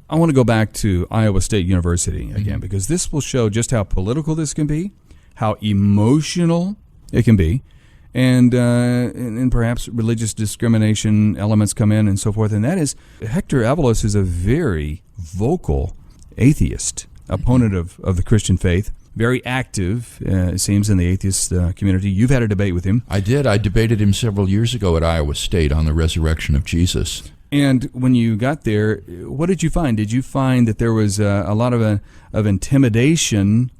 I want to go back to Iowa State University again, because this will show just how political this can be, how emotional it can be, and perhaps religious discrimination elements come in and so forth. And that is, Hector Avalos is a very vocal atheist, opponent of the Christian faith, very active, it seems, in the atheist community. You've had a debate with him. I did. I debated him several years ago at Iowa State on the resurrection of Jesus. And when you got there, what did you find? Did you find that there was a lot of intimidation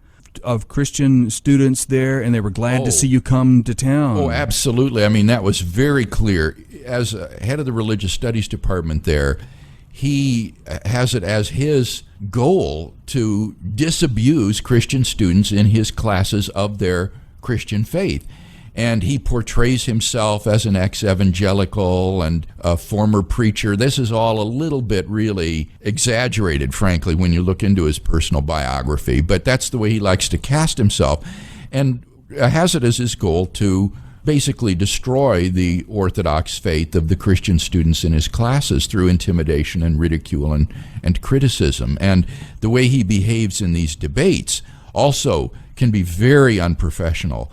of Christian students there, and they were glad to see you come to town? Oh, absolutely. I mean, that was very clear. As head of the religious studies department there, he has it as his goal to disabuse Christian students in his classes of their Christian faith. And he portrays himself as an ex-evangelical and a former preacher. This is all a little bit really exaggerated, frankly, when you look into his personal biography. But that's the way he likes to cast himself, and has it as his goal to basically destroy the Orthodox faith of the Christian students in his classes through intimidation and ridicule and criticism. And the way he behaves in these debates also can be very unprofessional,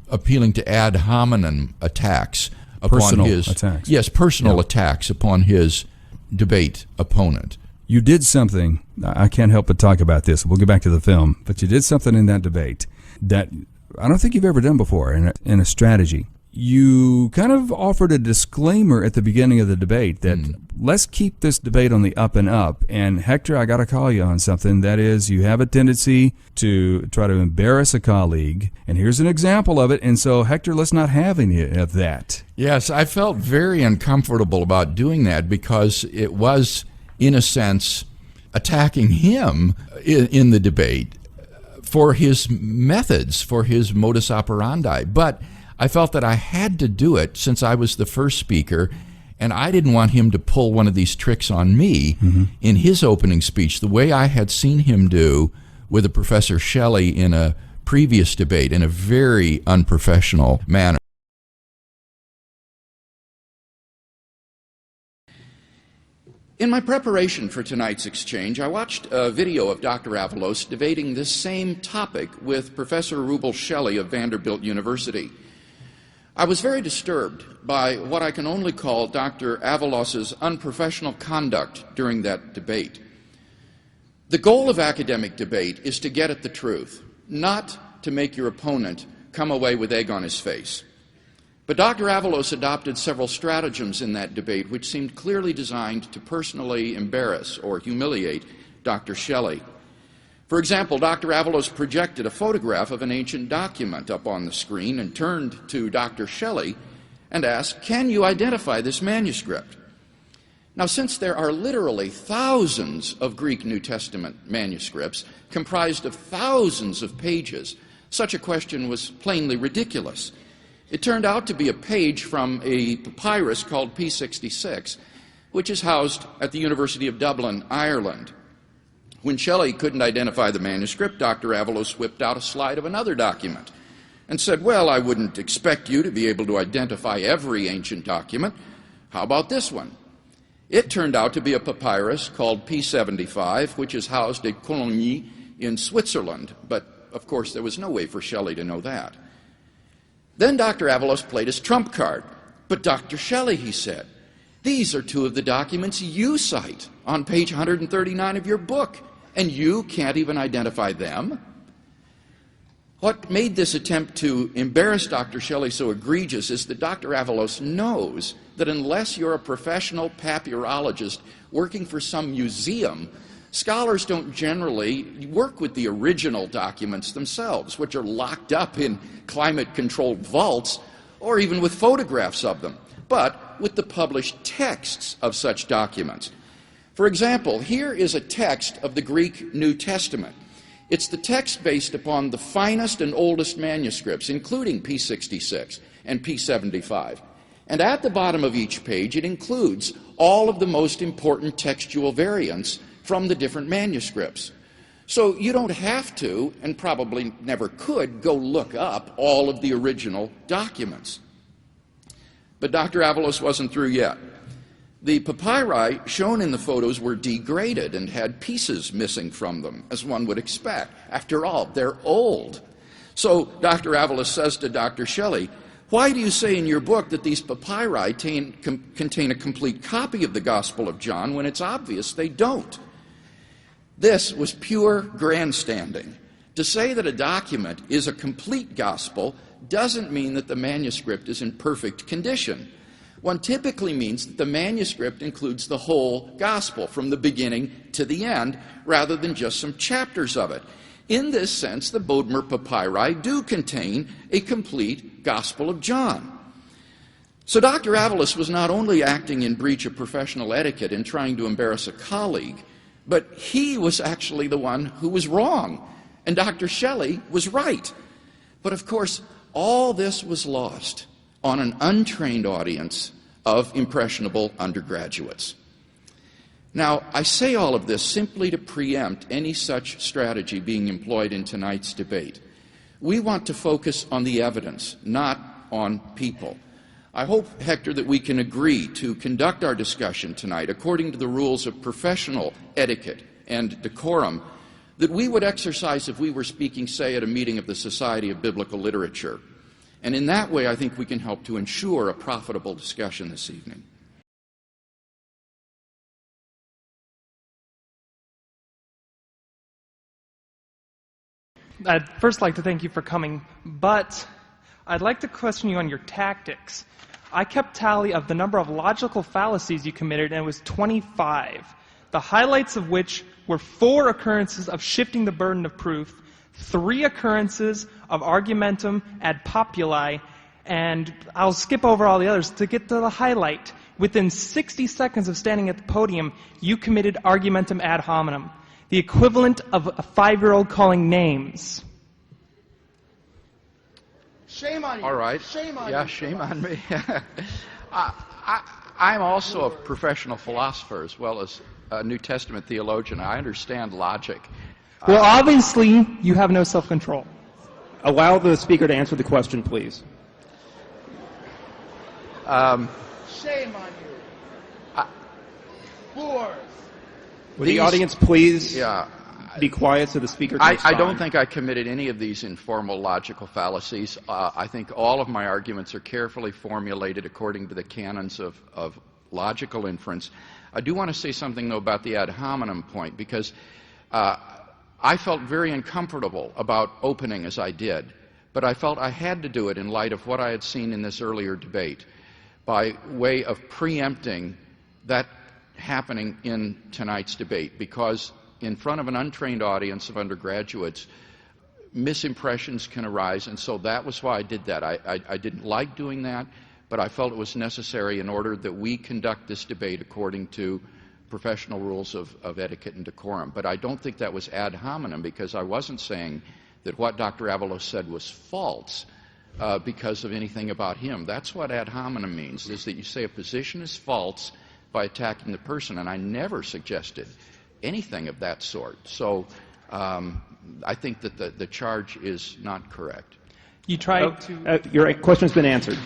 appealing to ad hominem attacks upon personal his attacks. Yes, personal attacks upon his debate opponent. You did something, I can't help but talk about this. We'll get back to the film, but you did something in that debate that I don't think you've ever done before in a strategy. You kind of offered a disclaimer at the beginning of the debate that let's keep this debate on the up and up. And Hector, I got to call you on something. That is, you have a tendency to try to embarrass a colleague. And here's an example of it. And so, Hector, let's not have any of that. Yes, I felt very uncomfortable about doing that because it was, in a sense, attacking him in the debate for his methods, for his modus operandi. But I felt that I had to do it since I was the first speaker, and I didn't want him to pull one of these tricks on me in his opening speech, the way I had seen him do with a Professor Shelley in a previous debate in a very unprofessional manner. In my preparation for tonight's exchange, I watched a video of Dr. Avalos debating this same topic with Professor Rubel Shelley of Vanderbilt University. I was very disturbed by what I can only call Dr. Avalos's unprofessional conduct during that debate. The goal of academic debate is to get at the truth, not to make your opponent come away with egg on his face. But Dr. Avalos adopted several stratagems in that debate which seemed clearly designed to personally embarrass or humiliate Dr. Shelley. For example, Dr. Avalos projected a photograph of an ancient document up on the screen and turned to Dr. Shelley and asked, "Can you identify this manuscript?" Now, since there are literally thousands of Greek New Testament manuscripts comprised of thousands of pages, such a question was plainly ridiculous. It turned out to be a page from a papyrus called P66, which is housed at the University of Dublin, Ireland. When Shelley couldn't identify the manuscript, Dr. Avalos whipped out a slide of another document and said, "Well, I wouldn't expect you to be able to identify every ancient document. How about this one?" It turned out to be a papyrus called P75, which is housed at Coligny in Switzerland, but of course there was no way for Shelley to know that. Then Dr. Avalos played his trump card. "But Dr. Shelley," he said, "these are two of the documents you cite on page 139 of your book, and you can't even identify them?" What made this attempt to embarrass Dr. Shelley so egregious is that Dr. Avalos knows that unless you're a professional papyrologist working for some museum, scholars don't generally work with the original documents themselves, which are locked up in climate-controlled vaults, or even with photographs of them, but with the published texts of such documents. For example, here is a text of the Greek New Testament. It's the text based upon the finest and oldest manuscripts, including P66 and P75. And at the bottom of each page, it includes all of the most important textual variants from the different manuscripts. So you don't have to, and probably never could, go look up all of the original documents. But Dr. Avalos wasn't through yet. The papyri shown in the photos were degraded and had pieces missing from them, as one would expect. After all, they're old. So Dr. Avalos says to Dr. Shelley, "Why do you say in your book that these papyri contain a complete copy of the Gospel of John when it's obvious they don't?" This was pure grandstanding. To say that a document is a complete gospel doesn't mean that the manuscript is in perfect condition. One typically means that the manuscript includes the whole gospel from the beginning to the end, rather than just some chapters of it. In this sense, the Bodmer papyri do contain a complete Gospel of John. So Dr. Avalos was not only acting in breach of professional etiquette in trying to embarrass a colleague, but he was actually the one who was wrong, and Dr. Shelley was right. But of course, all this was lost on an untrained audience of impressionable undergraduates. Now, I say all of this simply to preempt any such strategy being employed in tonight's debate. We want to focus on the evidence, not on people. I hope, Hector, that we can agree to conduct our discussion tonight according to the rules of professional etiquette and decorum that we would exercise if we were speaking, say, at a meeting of the Society of Biblical Literature. And in that way, I think we can help to ensure a profitable discussion this evening. I'd first like to thank you for coming, but I'd like to question you on your tactics. I kept tally of the number of logical fallacies you committed, and it was 25, the highlights of which were 4 occurrences of shifting the burden of proof, 3 occurrences of argumentum ad populi, and I'll skip over all the others to get to the highlight. Within 60 seconds of standing at the podium, you committed argumentum ad hominem, the equivalent of a 5-year-old calling names. Shame on you. All right. Shame on you. Yeah, shame on me. I'm also a professional philosopher as well as a New Testament theologian. I understand logic. Well, obviously, you have no self-control. Allow the speaker to answer the question, please. Shame on you. Boors. Would the audience please be quiet so the speaker can respond? I don't think I committed any of these informal logical fallacies. I think all of my arguments are carefully formulated according to the canons of logical inference. I do want to say something, though, about the ad hominem point, because I felt very uncomfortable about opening as I did, but I felt I had to do it in light of what I had seen in this earlier debate by way of preempting that happening in tonight's debate, because in front of an untrained audience of undergraduates, misimpressions can arise, and so that was why I did that. I didn't like doing that, but I felt it was necessary in order that we conduct this debate according to professional rules of etiquette and decorum. But I don't think that was ad hominem, because I wasn't saying that what Dr. Avalos said was false because of anything about him. That's what ad hominem means, is that you say a position is false by attacking the person, and I never suggested anything of that sort. So I think that the charge is not correct. You tried to... Your question's been answered.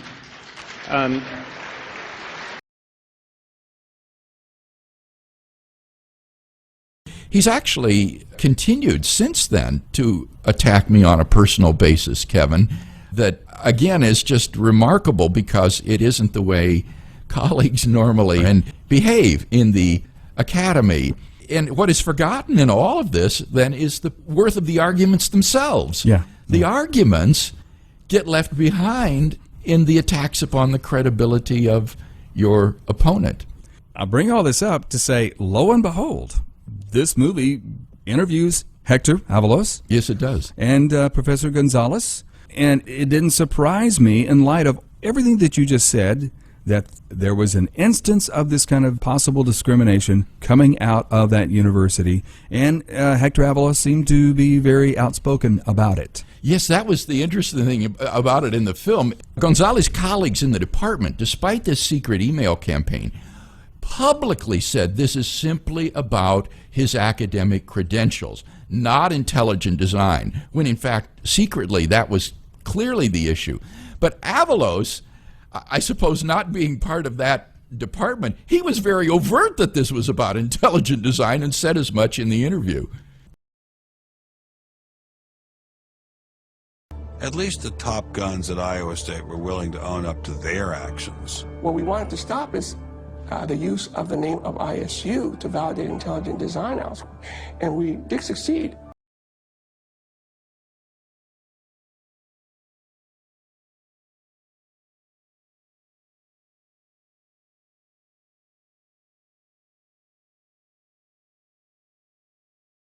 He's actually continued since then to attack me on a personal basis, Kevin, that, again, is just remarkable, because it isn't the way colleagues normally behave in the academy. And what is forgotten in all of this, then, is the worth of the arguments themselves. The arguments get left behind in the attacks upon the credibility of your opponent. I bring all this up to say, lo and behold, this movie interviews Hector Avalos. Yes, it does. And Professor Gonzalez. And it didn't surprise me, in light of everything that you just said, that there was an instance of this kind of possible discrimination coming out of that university. And Hector Avalos seemed to be very outspoken about it. Yes, that was the interesting thing about it in the film. Gonzalez's colleagues in the department, despite this secret email campaign, publicly said this is simply about his academic credentials, not intelligent design, when in fact, secretly, that was clearly the issue. But Avalos, I suppose, not being part of that department. He was very overt that this was about intelligent design and said as much in the interview. At least the top guns at Iowa State were willing to own up to their actions. What we wanted to stop is the use of the name of ISU to validate intelligent design elsewhere. And we did succeed.